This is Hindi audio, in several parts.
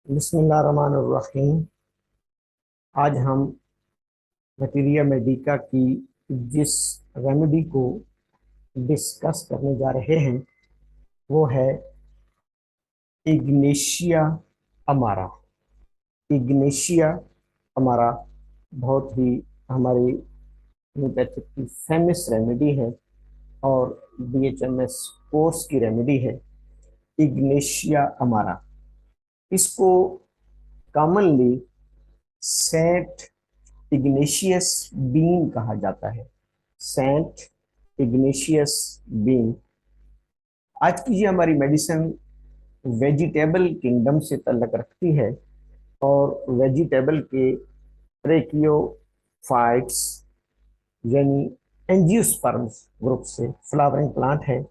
बिस्मिल्लाहिर्रहमानिर्रहीम। आज हम बैक्टीरिया मेडिका की जिस रेमेडी को डिस्कस करने जा रहे हैं वो है इग्नेशिया अमारा। इग्नेशिया अमारा बहुत ही हमारी होम्योपैथिक की फेमस रेमेडी है और बीएचएमएस कोर्स की रेमेडी है इग्नेशिया अमारा। इसको कॉमनली सेंट इग्नेशियस बीन कहा जाता है। Saint Ignatius bean. आज की ये हमारी मेडिसिन वेजिटेबल किंगडम से ताल्लुक रखती है और वेजिटेबल के ब्रेकियोफाइट्स यानी एंजियोस्पर्म्स ग्रुप से फ्लावरिंग प्लांट है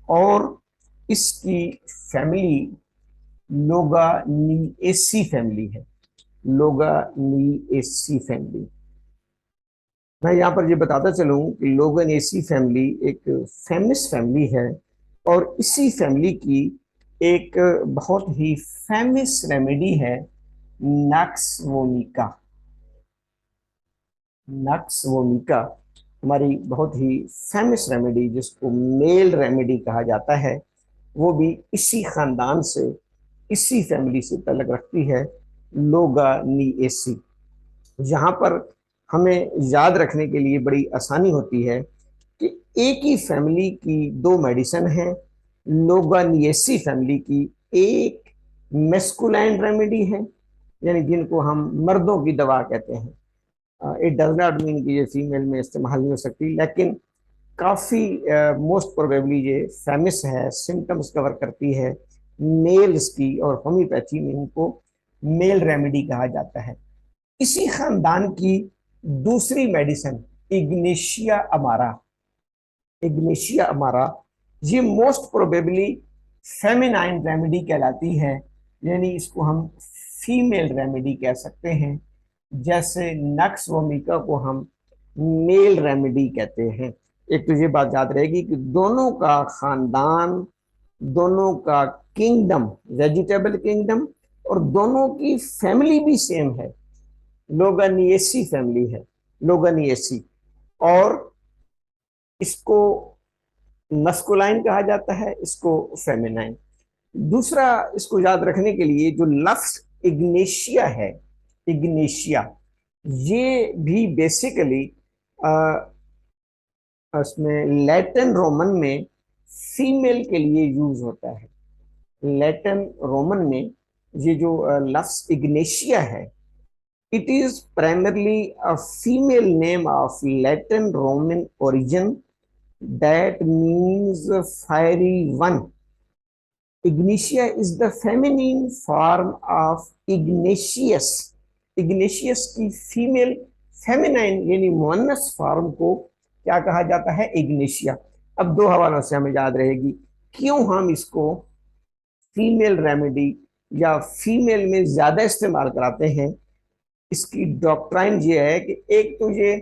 और इसकी फैमिली लोगानिएसी फैमिली है। लोगानिएसी फैमिली। मैं यहाँ पर ये बताता चलूँ कि लोगानिएसी फैमिली एक फेमस फैमिली है और इसी फैमिली की एक बहुत ही फेमस रेमेडी है नक्स वोमिका। नक्स वोमिका हमारी बहुत ही फेमस रेमेडी जिसको मेल रेमेडी कहा जाता है, वो भी इसी खानदान से इसी फैमिली से ताल्लुक रखती है, लोगानिएसी। यहाँ पर हमें याद रखने के लिए बड़ी आसानी होती है कि एक ही फैमिली की दो मेडिसिन हैं। लोगानिएसी फैमिली की एक मेस्कुलाइन रेमेडी है, यानी जिनको हम मर्दों की दवा कहते हैं। इट डज नॉट मीन कि ये फीमेल में इस्तेमाल नहीं हो सकती, लेकिन काफ़ी मोस्ट प्रोबेबली ये फेमस है, सिम्टम्स कवर करती है मेल्स की, और होम्योपैथी में इनको मेल रेमेडी कहा जाता है। इसी खानदान की दूसरी मेडिसिन इग्नेशिया अमारा। इग्नेशिया अमारा ये मोस्ट प्रोबेबली फेमिनाइन रेमेडी कहलाती है, यानी इसको हम फीमेल रेमेडी कह सकते हैं, जैसे नक्स वोमिका को हम मेल रेमेडी कहते हैं। एक तो ये बात याद रहेगी कि दोनों का खानदान, दोनों का किंगडम वेजिटेबल किंगडम, और दोनों की फैमिली भी सेम है, लोगानिएसी फैमिली है, लोगानिएसी। और इसको मस्कुलाइन कहा जाता है, इसको फेमिनाइन। दूसरा इसको याद रखने के लिए जो लफ्ज इग्नेशिया है, इग्नेशिया ये भी बेसिकली उसमें लैटिन रोमन में फीमेल के लिए यूज होता है। लैटिन रोमन में ये जो लफ्ज इग्नेशिया है, it is primarily a female name of Latin Roman origin that means fiery one. Ignatia is the feminine form of Ignatius. Ignatius की फीमेल फेमिनाइन यानी मुअन्नस फॉर्म को क्या कहा जाता है? इग्नेशिया। अब दो हवालों से हमें याद रहेगी क्यों हम इसको फीमेल रेमेडी या फीमेल में ज्यादा इस्तेमाल कराते हैं। इसकी डॉक्ट्राइन ये है कि एक तो ये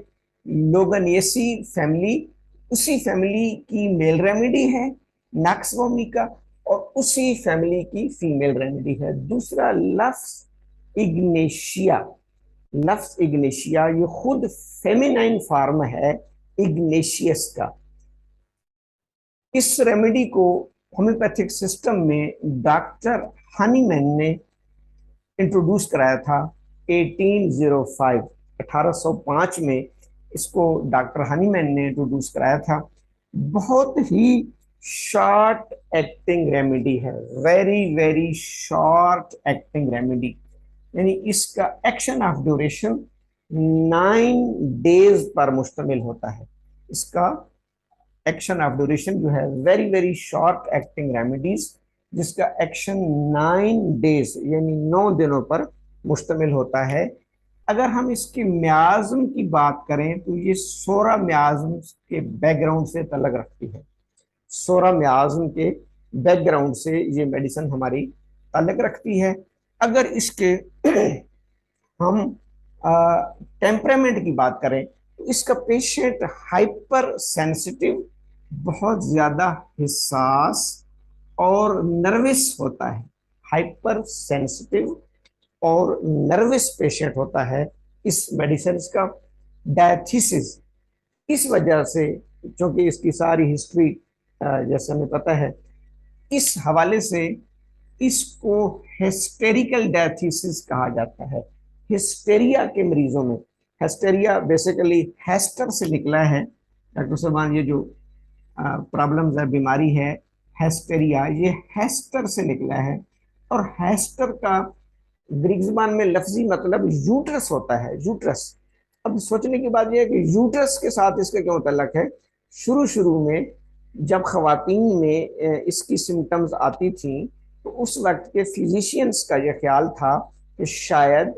लोगानिएसी फैमिली उसी फैमिली की मेल रेमेडी है नक्स वोमिका, और उसी फैमिली की फीमेल रेमेडी है। दूसरा लफ्ज इग्नेशिया, लफ्ज इग्नेशिया ये खुद फेमिनाइन फॉर्म है इग्नेशियस का। इस रेमेडी को होम्योपैथिक सिस्टम में डॉक्टर हनीमैन ने इंट्रोड्यूस कराया था 1805, 1805 में इसको डॉक्टर हनीमैन ने इंट्रोड्यूस कराया था। बहुत ही शॉर्ट एक्टिंग रेमेडी है, very very short acting remedy, यानी इसका एक्शन ऑफ ड्यूरेशन 9 डेज पर मुश्तमिल होता है। इसका एक्शन ऑफ ड्यूरेशन जो है very very short acting remedies, जिसका एक्शन 9 डेज यानी 9 दिनों पर मुश्तमिल होता है। अगर हम इसके म्याज्म की बात करें तो ये 16 म्याज्म के बैकग्राउंड से ताल्लुक रखती है। 16 म्याज्म के बैकग्राउंड से ये मेडिसिन हमारी ताल्लुक रखती है। अगर इसके हम टेम्परामेंट की बात करें तो इसका पेशेंट हाइपर सेंसिटिव, बहुत ज्यादा हिसास और नर्वस होता है। हाइपर सेंसिटिव और नर्वस पेशेंट होता है इस मेडिसिन का डायथिसिस। इस वजह से, क्योंकि इसकी सारी हिस्ट्री जैसे हमें पता है, इस हवाले से इसको हिस्टेरिकल डायथिसिस कहा जाता है। हिस्टेरिया के मरीजों में, हिस्टेरिया बेसिकली हेस्टर से निकला है डॉक्टर साहब, ये जो प्रॉब्लम्स है, बीमारी है हेस्टेरिया, ये हेस्टर से निकला है। और हेस्टर का ग्रीक ज़बान में लफ्जी मतलब यूट्रस होता है, यूट्रस। अब सोचने की बात यह है कि यूट्रस के साथ इसका क्या मुतल्लक है। शुरू शुरू में जब खवातीन में इसकी सिम्टम्स आती थी, तो उस वक्त के फिजिशियंस का यह ख्याल था कि शायद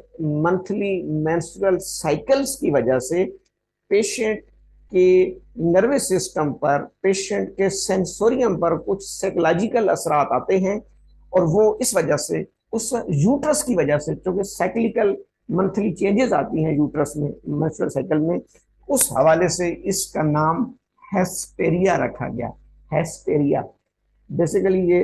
मंथली मेंस्ट्रुअल साइकिल्स की वजह से पेशेंट के नर्वस सिस्टम पर, पेशेंट के सेंसोरियम पर कुछ साइकोलॉजिकल असरात आते हैं, और वो इस वजह से, उस यूट्रस की वजह से, क्योंकि साइक्लिकल मंथली चेंजेस आती हैं यूट्रस में, मेंस्ट्रुअल साइकिल में, उस हवाले से इसका नाम हेस्टेरिया रखा गया। हेस्टेरिया बेसिकली ये,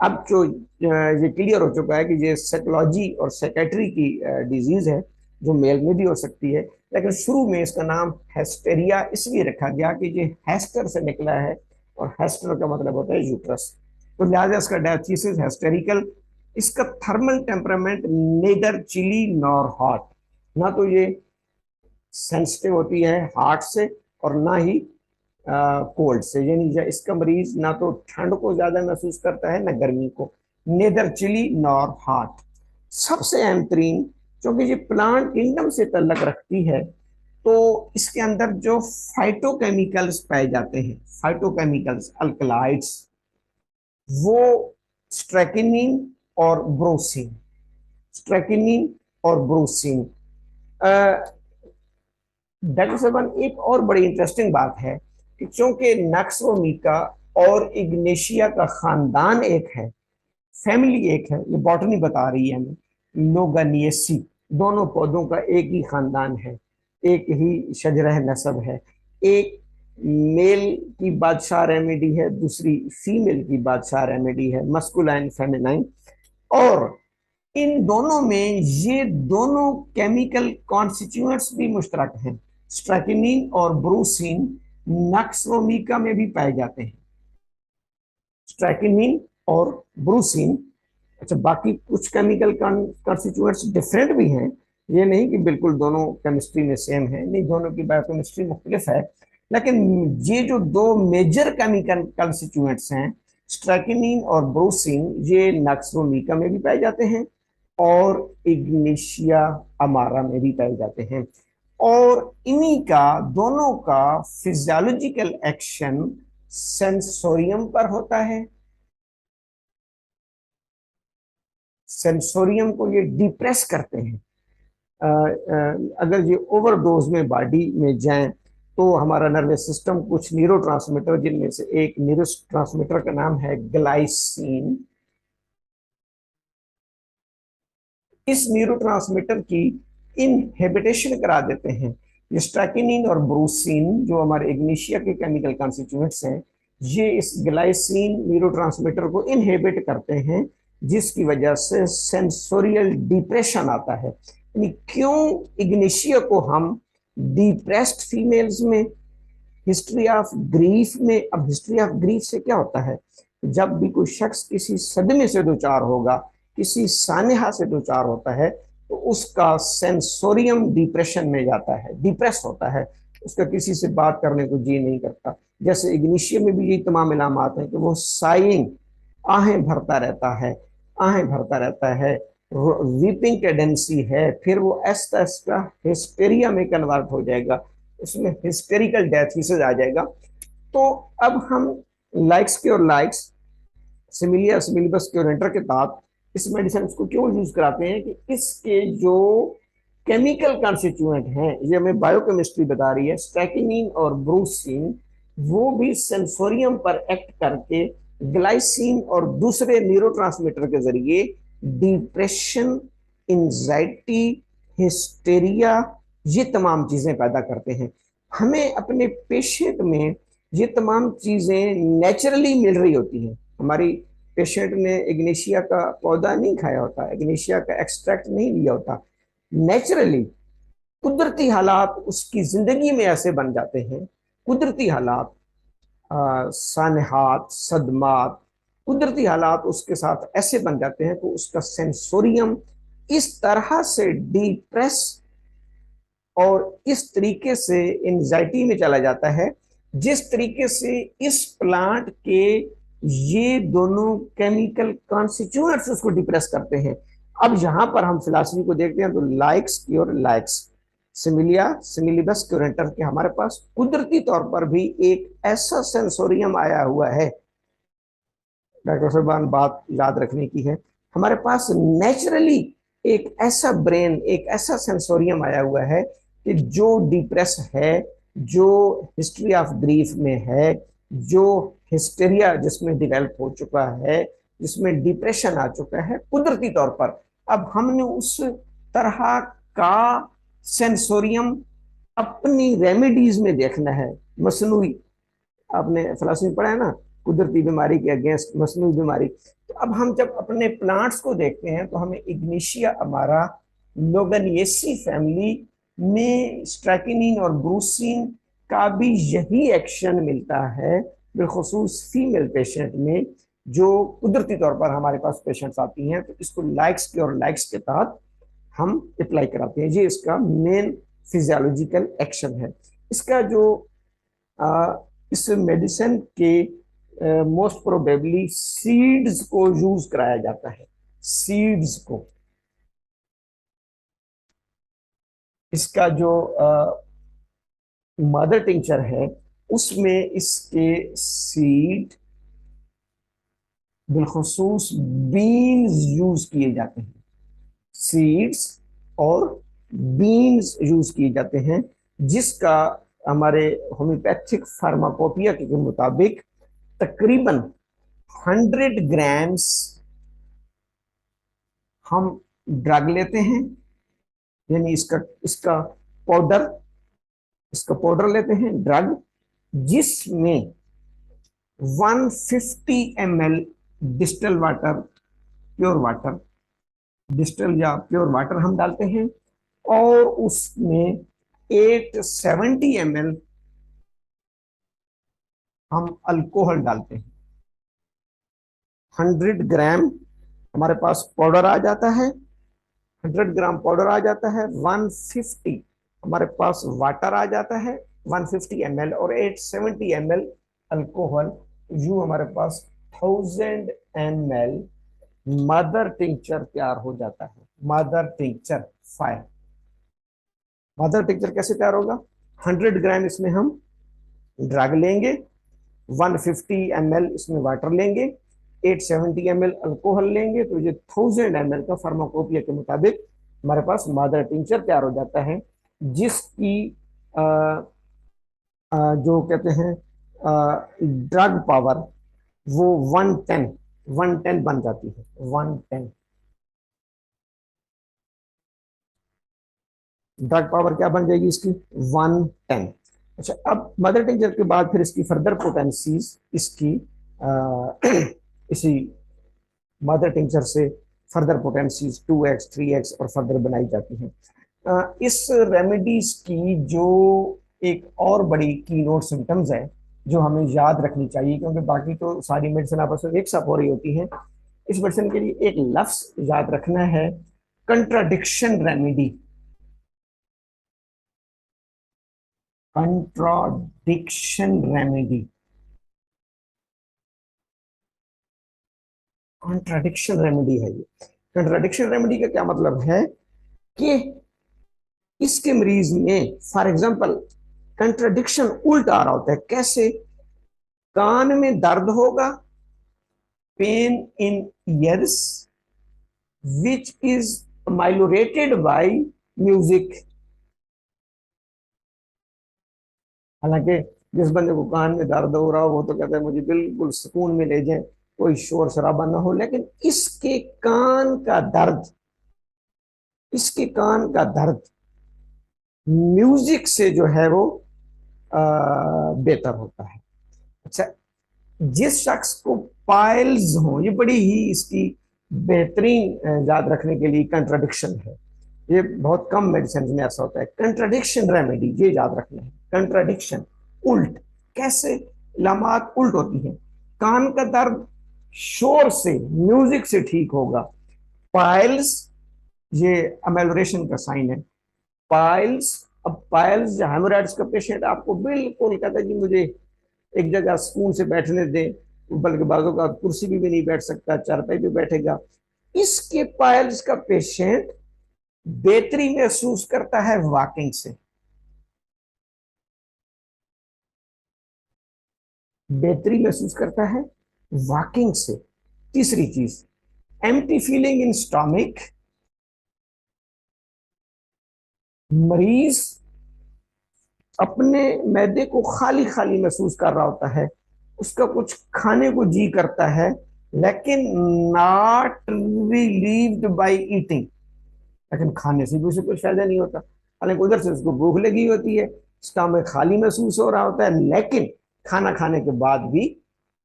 अब जो ये क्लियर हो चुका है कि ये साइकोलॉजी और साइकेट्री की डिजीज है, जो मेल में भी हो सकती है, लेकिन शुरू में इसका नाम हेस्टेरिया इसलिए रखा गया कि ये हेस्टर से निकला है, और हेस्टर का मतलब होता है यूट्रस। तो लिहाजा इसका डायथिसिस हेस्टेरिकल। इसका thermal temperament neither chilly nor hot, ना तो ये सेंसिटिव होती है हार्ट से और ना ही कोल्ड से, यानी इसका मरीज ना तो ठंड को ज्यादा महसूस करता है ना गर्मी को, नेदर चिली नॉर हॉट। सबसे अहम तरीन, क्योंकि ये प्लांट किंगडम से तल्लक रखती है, तो इसके अंदर जो फाइटोकेमिकल्स पाए जाते हैं, फाइटोकेमिकल्स अल्कलाइड्स, वो स्ट्रेकिनिन और ब्रोसिन, स्ट्रेकिनिन और ब्रोसिन। डॉक्टर साहब, एक और बड़ी इंटरेस्टिंग बात है कि चूंकि नक्सोमिका और इग्नेशिया का खानदान एक है, फैमिली एक है, ये बॉटनी बता रही है हमें, लोगानियसी, दोनों पौधों का एक ही खानदान है, एक ही शजरह नसब है। एक मेल की बादशाह रेमेडी है, दूसरी फीमेल की बादशाह रेमेडी है, मस्कुलाइन फेमिनाइन। और इन दोनों में ये दोनों केमिकल कॉन्स्टिट्यूएंट्स भी मुश्तरक हैं। स्ट्रैकिनिन और ब्रूसिन नक्सोमिका में भी पाए जाते हैं, स्ट्रैकिनिन और ब्रूसिन। अच्छा, बाकी कुछ केमिकल कॉन्स्टिट्यूएंट्स डिफरेंट भी हैं, ये नहीं कि बिल्कुल दोनों केमिस्ट्री में सेम है, नहीं, दोनों की बायोकेमिस्ट्री मुख्तलिफ है। लेकिन ये जो दो मेजर केमिकल कॉन्स्टिट्यूएंट्स हैं, स्ट्रैकिनिन और ब्रूसिन, ये नक्सोमिका में भी पाए जाते हैं और इग्निशिया अमारा में भी पाए जाते हैं। और इन्हीं का, दोनों का फिजियोलॉजिकल एक्शन सेंसोरियम पर होता है। सेंसोरियम को ये डिप्रेस करते हैं। अगर ये ओवरडोज में बॉडी में जाएं, तो हमारा नर्वस सिस्टम कुछ न्यूरो ट्रांसमीटर, जिनमें से एक न्यूरो ट्रांसमीटर का नाम है ग्लाइसिन, इस न्यूरोट्रांसमीटर की इनहिबिटेशन करा देते हैं। ये स्ट्रैकिनिन और ब्रूसिन, जो हमारे इग्निशिया के केमिकल कॉन्स्टिट्यूएंट्स हैं, ये इस ग्लाइसिन न्यूरोट्रांसमीटर को इनहिबिट करते हैं, जिसकी वजह से सेंसोरियल डिप्रेशन आता है। यानी क्यों इग्निशिया को हम डिप्रेस्ड फीमेल्स में, हिस्ट्री ऑफ ग्रीफ में, अब हिस्ट्री ऑफ ग्रीफ से क्या होता है, जब भी कोई शख्स किसी सदमे से दो चार होगा, किसी सानेहा से दो चार होता है, तो उसका सेंसोरियम डिप्रेशन में जाता है, डिप्रेस होता है, उसका किसी से बात करने को जी नहीं करता। जैसे इग्निशिया में भी यही तमाम इलामात हैं कि वो साइंग, आहें भरता रहता है, आहें भरता रहता है, वीपिंग टेंडेंसी है, फिर वो ऐसा ऐसा हिस्टेरिया में कन्वर्ट हो जाएगा, उसमें हिस्टेरिकल डेथिसिस आ जाएगा। तो अब हम लाइक्स के और लाइक्स, सिमिलिया सिमिलिबस के और इंटर के तहत इस मेडिसिन को क्यों यूज कराते हैं कि इसके जो केमिकल कॉन्स्टिट्यूएंट हैं, ये हमें बायोकेमिस्ट्री बता रही है, स्ट्रैकिनिन और ब्रूसिन, वो भी सेंसोरियम पर एक्ट करके ग्लाइसिन और दूसरे न्यूरोट्रांसमीटर के जरिए डिप्रेशन, एंजाइटी, हिस्टेरिया, ये तमाम चीजें पैदा करते हैं। हमें अपने पेशेंट में ये तमाम चीजें नेचुरली मिल रही होती हैं, हमारी पेशेंट ने इग्नेशिया का पौधा नहीं खाया होता, इग्नेशिया का एक्सट्रैक्ट नहीं लिया होता। नेचुरली कुदरती हालात उसकी जिंदगी में ऐसे बन जाते हैं, कुदरती हालात, सानहात, सदमात, कुदरती हालात उसके साथ ऐसे बन जाते हैं तो उसका सेंसोरियम इस तरह से डिप्रेस और इस तरीके से एंजाइटी में चला जाता है जिस तरीके से इस प्लांट के ये दोनों केमिकल कॉन्स्टिट्यूएंट्स उसको डिप्रेस करते हैं। अब यहां पर हम फिलॉसफी को देखते हैं तो लाइक्स क्योर लाइक्स, सिमिलिया सिमिलिबस क्यूरेंटर के हमारे पास कुदरती तौर पर भी एक ऐसा सेंसोरियम आया हुआ है। डॉक्टर साहबान बात याद रखने की है, हमारे पास नेचुरली एक ऐसा ब्रेन, एक ऐसा सेंसोरियम आया हुआ है कि जो डिप्रेस है, जो हिस्ट्री ऑफ ग्रीफ में है, जो हिस्टेरिया जिसमें डेवलप हो चुका है, जिसमें डिप्रेशन आ चुका है कुदरती तौर पर, अब हमने उस तरह का सेंसोरियम अपनी रेमेडीज में देखना है। मसनूई, आपने फिलॉसफी पढ़ा है ना, कुदरती बीमारी के अगेंस्ट मसनूई बीमारी। तो अब हम जब अपने प्लांट्स को देखते हैं तो हमें इग्निशिया अमारा, लोगनिएसी फैमिली में स्ट्रैकिनिन और ब्रूसिन का भी यही एक्शन मिलता है, बिलखुसूस फीमेल पेशेंट में जो कुदरती तौर पर हमारे पास पेशेंट्स आती हैं। तो इसको लाइक्स के और लाइक्स के तहत हम अप्लाई कराते हैं। ये इसका मेन फिजियोलॉजिकल एक्शन है। इसका जो इस मेडिसिन के मोस्ट प्रोबेबली सीड्स को यूज कराया जाता है, सीड्स को। इसका जो मदर टिंचर है उसमें इसके सीड, बिलखुसूस बीन्स यूज किए जाते हैं, सीड्स और बीन्स यूज किए जाते हैं, जिसका हमारे होम्योपैथिक फार्माकोपिया के मुताबिक तकरीबन 100 ग्राम्स हम ड्रग लेते हैं, यानी इसका इसका पाउडर, इसका पाउडर लेते हैं ड्रग, जिसमें 150 ml distal water, pure water, distal या प्योर वाटर हम डालते हैं और उसमें 870 ml हम अल्कोहल डालते हैं। 100 ग्राम हमारे पास पाउडर आ जाता है, 100 ग्राम पाउडर आ जाता है, 150 हमारे पास वाटर आ जाता है 150 ml और 870 ml अल्कोहल। यू हमारे पास 1000 ml मदर टिंचर तैयार हो जाता है। Mother tincture fire, mother tincture कैसे तैयार होगा? 100 ग्राम इसमें हम ड्रग लेंगे, 150 ml इसमें वाटर लेंगे, 870 ml अल्कोहल लेंगे, तो ये 1000 ml का फार्माकोपिया के मुताबिक हमारे पास मदर टिंचर तैयार हो जाता है, जिसकी जो कहते हैं ड्रग पावर वो 110 बन जाती है, 110 ड्रग पावर क्या बन जाएगी इसकी? 110। अच्छा, अब मदर टिंचर के बाद फिर इसकी फर्दर पोटेंसीज इसकी इसी मदर टिंचर से फर्दर पोटेंसीज 2x 3x और फर्दर बनाई जाती हैं। इस रेमेडीज की जो एक और बड़ी की नोट सिम्टम्स है जो हमें याद रखनी चाहिए, क्योंकि बाकी तो सारी मेडिसिन आपस में एक साथ हो रही होती हैं, इस मेडिसिन के लिए एक लफ्ज याद रखना है, contradiction remedy. Contradiction remedy, contradiction remedy है ये। कंट्राडिक्शन रेमेडी का क्या मतलब है कि इसके मरीज में फॉर एग्जांपल कंट्राडिक्शन उल्टा आ रहा होता है। कैसे? कान में दर्द होगा, pain in ears which is meliorated by music. हालांकि जिस बंदे को कान में दर्द हो रहा हो वो तो कहता है मुझे बिल्कुल सुकून में ले जाए, कोई शोर शराबा ना हो, लेकिन इसके कान का दर्द, इसके कान का दर्द म्यूजिक से जो है वो बेहतर होता है। अच्छा, जिस शख्स को पाइल्स हों, ये बड़ी ही इसकी बेहतरीन याद रखने के लिए कंट्राडिक्शन है। ये बहुत कम मेडिसिन में ऐसा होता है। कंट्राडिक्शन रेमेडी, ये याद रखना है। कंट्राडिक्शन, उल्ट, कैसे लामात उल्ट होती हैं। कान का दर्द शोर से, म्यूजिक से ठीक होगा। पाइल्स, ये अमेलोरेशन का साइन है। पाइल्स, अब पाइल्स हेमोराइड्स का पेशेंट आपको बिल्कुल कहता है कि मुझे एक जगह सुकून से बैठने दें, बल्कि बाजू का कुर्सी भी नहीं बैठ सकता, चारपाई भी बैठेगा। इसके पाइल्स का पेशेंट बेहतरी महसूस करता है वॉकिंग से। बेहतरी महसूस करता है वॉकिंग से। तीसरी चीज, एम्प्टी फीलिंग इन स्टॉमिक, मरीज अपने मैदे को खाली खाली महसूस कर रहा होता है, उसका कुछ खाने को जी करता है, लेकिन नॉट रिलीव्ड बाय ईटिंग, लेकिन खाने से भी उसे कुछ फायदा नहीं होता। हालांकि उधर से उसको भूख लगी होती है, स्टमक खाली महसूस हो रहा होता है, लेकिन खाना खाने के बाद भी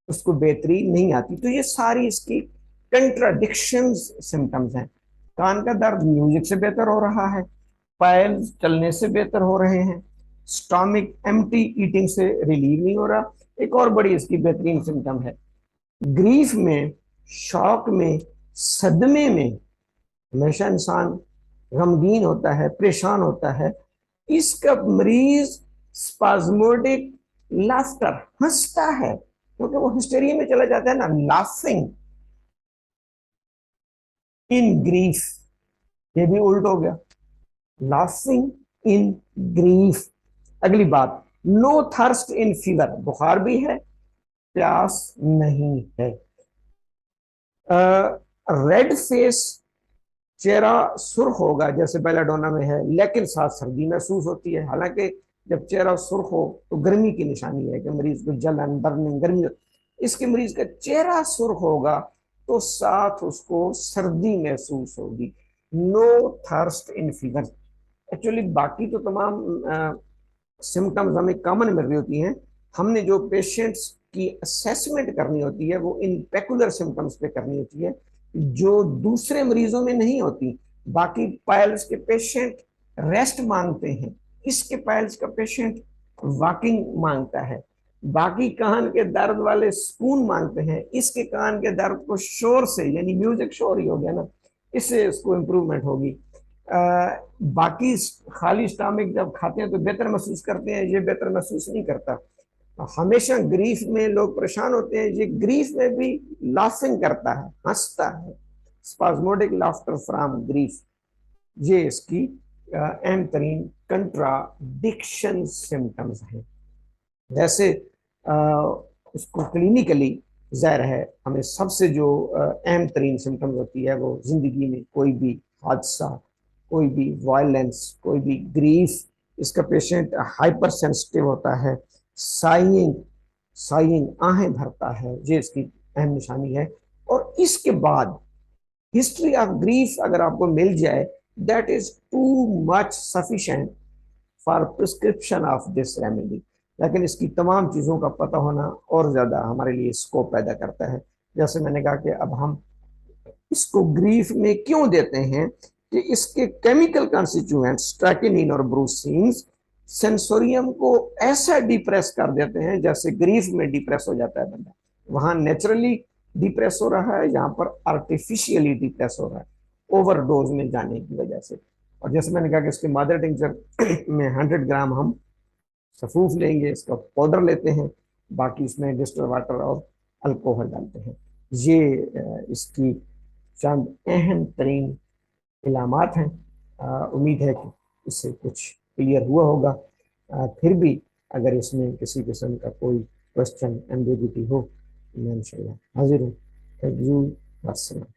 उसको बेहतरी नहीं आती। तो ये सारी इसकी कंट्राडिक्शन सिम्टम्स हैं। कान का दर्द म्यूजिक से बेहतर हो रहा है, पायल चलने से बेहतर हो रहे हैं, स्टॉमिक एम्प्टी ईटिंग से रिलीव नहीं हो रहा। एक और बड़ी इसकी बेहतरीन सिम्टम है, ग्रीफ में, शॉक में, सदमे में हमेशा इंसान गमगीन होता है, परेशान होता है। इसका मरीज स्पाज्मोडिक लाफ्टर, हंसता है, क्योंकि वो हिस्टेरिया में चला जाता है ना, लाफिंग इन ग्रीफ। ये भी उल्ट हो गया, लाफिंग इन ग्रीफ। अगली बात, नो थर्स्ट इन फीवर, बुखार भी है, प्यास नहीं है। रेड फेस, चेहरा सुर्ख होगा जैसे बेलाडोना में है, लेकिन साथ सर्दी महसूस होती है। हालांकि जब चेहरा सुर्ख हो तो गर्मी की निशानी है कि मरीज को जलन, बर्निंग, गर्मी। इसके मरीज का चेहरा सुर्ख होगा तो साथ उसको सर्दी महसूस होगी। नो थर्स्ट इन फीवर। एक्चुअली बाकी तो तमाम सिम्टम्स हमें कॉमन मिल रही होती हैं। हमने जो पेशेंट्स की असेसमेंट करनी होती है वो इन पेकुलर सिम्टम्स पे करनी होती है, जो दूसरे मरीजों में नहीं होती। बाकी पाइल्स के पेशेंट रेस्ट मांगते हैं, इसके पाइल्स का पेशेंट वॉकिंग मांगता है। बाकी कान के दर्द वाले सुकून मांगते हैं, इसके कान के दर्द को शोर से, यानी म्यूजिक शोर ही हो गया ना, इससे उसको इम्प्रूवमेंट होगी। बाकी खाली स्टमक जब खाते हैं तो बेहतर महसूस करते हैं, ये बेहतर महसूस नहीं करता। हमेशा ग्रीफ में लोग परेशान होते हैं, ये ग्रीफ में भी लाफिंग करता है, हंसता है, स्पाज्मोडिक लाफ्टर फ्रॉम ग्रीफ। ये इसकी अहम तरीन कंट्राडिक्शन सिम्टम्स हैं। वैसे उसको क्लिनिकली जाहिर है हमें सबसे जो अहम तरीन सिम्टम्स होती है वो जिंदगी में कोई भी हादसा, कोई भी वायलेंस, कोई भी ग्रीफ, इसका पेशेंट हाइपर सेंसिटिव होता है, साइंग साइंग आहें भरता है, ये इसकी अहम निशानी है। और इसके बाद हिस्ट्री ऑफ ग्रीफ अगर आपको मिल जाए, that is too much sufficient for prescription of this remedy. लेकिन इसकी तमाम चीज़ों का पता होना और ज़्यादा हमारे लिए स्कोप पैदा करता है। जैसे मैंने कहा कि अब हम इसको ग्रीफ में क्यों देते हैं कि इसके केमिकल कॉन्स्टिट्यूएंट स्ट्रैकिनिन और ब्रूसीन सेंसोरियम को ऐसा डिप्रेस कर देते हैं जैसे ग्रीफ में डिप्रेस हो जाता है बंदा। वहां नेचुरली डिप्रेस हो रहा है, यहाँ पर आर्टिफिशियली डिप्रेस हो रहा है ओवरडोज में जाने की वजह से। और जैसे मैंने कहा कि इसके मदर टिंचर में 100 ग्राम हम सफूफ लेंगे, इसका पाउडर लेते हैं, बाकी इसमें डिस्टिल वाटर और अल्कोहल डालते हैं। ये इसकी चंद अहम तरीन इलामात हैं। उम्मीद है कि इससे कुछ क्लियर हुआ होगा। फिर भी अगर इसमें किसी किस्म का कोई क्वेश्चन, एम्बिग्यूटी हो, मैं इंशाल्लाह हाजिर हूँ। Thank you. अस्सलाम।